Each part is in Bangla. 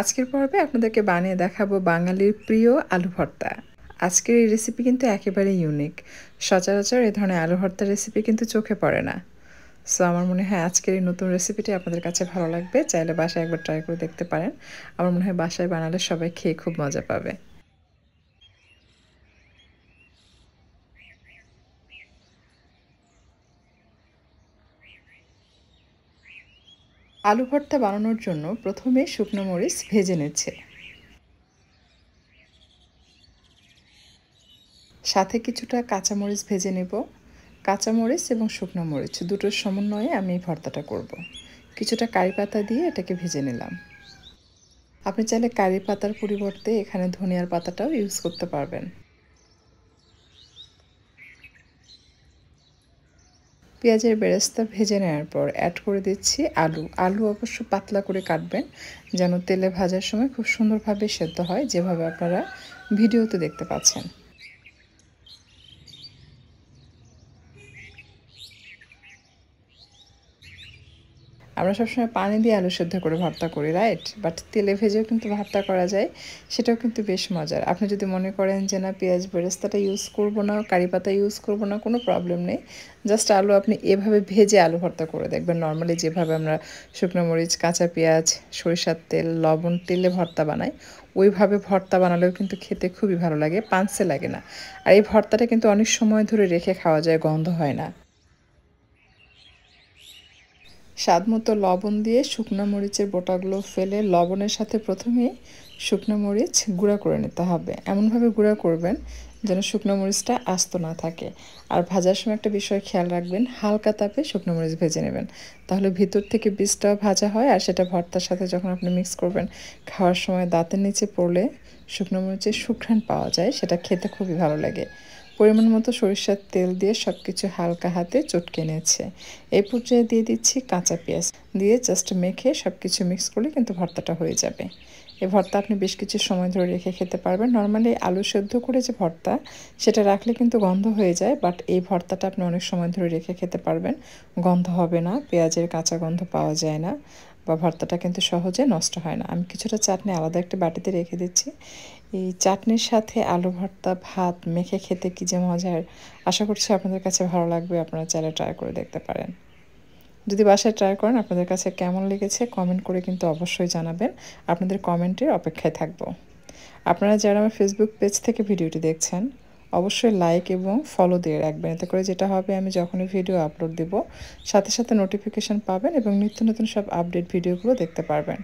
আজকের পর্বে আপনাদেরকে বানিয়ে দেখাবো বাঙালির প্রিয় আলু ভর্তা। আজকের এই রেসিপি কিন্তু একেবারে ইউনিক। সচরাচর এ ধরনের আলু ভর্তার রেসিপি কিন্তু চোখে পড়ে না। সো আমার মনে হয় আজকের এই নতুন রেসিপিটি আপনাদের কাছে ভালো লাগবে। চাইলে বাসায় একবার ট্রাই করে দেখতে পারেন। আমার মনে হয় বাসায় বানালে সবাই খেয়ে খুব মজা পাবে। আলু ভর্তা বানানোর জন্য প্রথমে শুকনো মরিচ ভেজে নিচ্ছে, সাথে কিছুটা কাঁচামরিচ ভেজে নেব। কাঁচামরিচ এবং শুকনো মরিচ দুটোর সমন্বয়ে আমি এই ভর্তাটা করব। কিছুটা কারি পাতা দিয়ে এটাকে ভেজে নিলাম। আপনি চাইলে কারি পাতার পরিবর্তে এখানে ধনিয়ার পাতাটাও ইউজ করতে পারবেন। পেঁয়াজের বেরেস্তা ভেজে নেওয়ার পর অ্যাড করে দিচ্ছি আলু। আলু অবশ্য পাতলা করে কাটবেন যেন তেলে ভাজার সময় খুব সুন্দরভাবে সেদ্ধ হয়, যেভাবে আপনারা ভিডিওতে দেখতে পাচ্ছেন। আমরা সবসময় পানি দিয়ে আলু সেদ্ধ করে ভর্তা করি, রাইট? বাট তেলে ভেজেও কিন্তু ভর্তা করা যায়, সেটাও কিন্তু বেশ মজার। আপনি যদি মনে করেন যে না পেঁয়াজ বেরেস্তাটা ইউজ করব না, কারি পাতা ইউজ করব না, কোনো প্রবলেম নেই। জাস্ট আলু আপনি এভাবে ভেজে আলু ভর্তা করে দেখবেন। নর্মালি যেভাবে আমরা শুকনো মরিচ, কাঁচা পেঁয়াজ, সরিষার তেল, লবণ তেলে ভর্তা বানাই, ওইভাবে ভর্তা বানালেও কিন্তু খেতে খুবই ভালো লাগে, পানসে লাগে না। আর এই ভর্তাটা কিন্তু অনেক সময় ধরে রেখে খাওয়া যায়, গন্ধ হয় না। স্বাদমতো লবণ দিয়ে শুকনো মরিচের বোটাগুলো ফেলে লবণের সাথে প্রথমে শুকনো মরিচ গুঁড়া করে নিতে হবে। এমনভাবে গুঁড়া করবেন যেন শুকনো মরিচটা আস্ত না থাকে। আর ভাজার সময় একটা বিষয় খেয়াল রাখবেন, হালকা তাপে শুকনো মরিচ ভেজে নেবেন, তাহলে ভিতর থেকে বীজটাও ভাজা হয়। আর সেটা ভর্তার সাথে যখন আপনি মিক্স করবেন, খাওয়ার সময় দাঁতের নিচে পড়লে শুকনো মরিচের সুঘ্রাণ পাওয়া যায়, সেটা খেতে খুবই ভালো লাগে। পরিমাণ মতো সরিষার তেল দিয়ে সব কিছু হালকা হাতে চটকে নিয়েছে। এই পর্যায়ে দিয়ে দিচ্ছি কাঁচা পেঁয়াজ, দিয়ে জাস্ট মেখে সব কিছু মিক্স করলে কিন্তু ভর্তাটা হয়ে যাবে। এই ভর্তা আপনি বেশ কিছু সময় ধরে রেখে খেতে পারবেন। নর্মালি আলু সেদ্ধ করে যে ভর্তা, সেটা রাখলে কিন্তু গন্ধ হয়ে যায়, বাট এই ভর্তাটা আপনি অনেক সময় ধরে রেখে খেতে পারবেন, গন্ধ হবে না, পেঁয়াজের কাঁচা গন্ধ পাওয়া যায় না, বা ভর্তাটা কিন্তু সহজে নষ্ট হয় না। আমি কিছুটা চাটনি আলাদা একটা বাটিতে রেখে দিচ্ছি। এই চাটনির সাথে আলু ভর্তা ভাত মেখে খেতে কী যে মজার! আশা করছি আপনাদের কাছে ভালো লাগবে। আপনারা চাইলে ট্রাই করে দেখতে পারেন। যদি বাসায় ট্রাই করেন আপনাদের কাছে কেমন লেগেছে কমেন্ট করে কিন্তু অবশ্যই জানাবেন। আপনাদের কমেন্টের অপেক্ষায় থাকব। আপনারা যারা আমার ফেসবুক পেজ থেকে ভিডিওটি দেখছেন, অবশ্যই লাইক এবং ফলো দিয়ে রাখবেন। এতে করে যেটা হবে, আমি যখনই ভিডিও আপলোড দেব সাথে সাথে নোটিফিকেশান পাবেন এবং নিত্য নতুন সব আপডেট ভিডিওগুলো দেখতে পারবেন।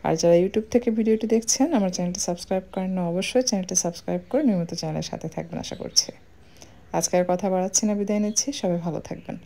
আর যারা ইউটিউব থেকে ভিডিওটি দেখছেন, আমার চ্যানেলটি সাবস্ক্রাইব করেন না, অবশ্যই চ্যানেলটি সাবস্ক্রাইব করে নিয়মিত চ্যানেলের সাথে থাকবেন আশা করছি। আজকে আর কথা বাড়াচ্ছি না, বিদায় নিচ্ছি। সবাই ভালো থাকবেন।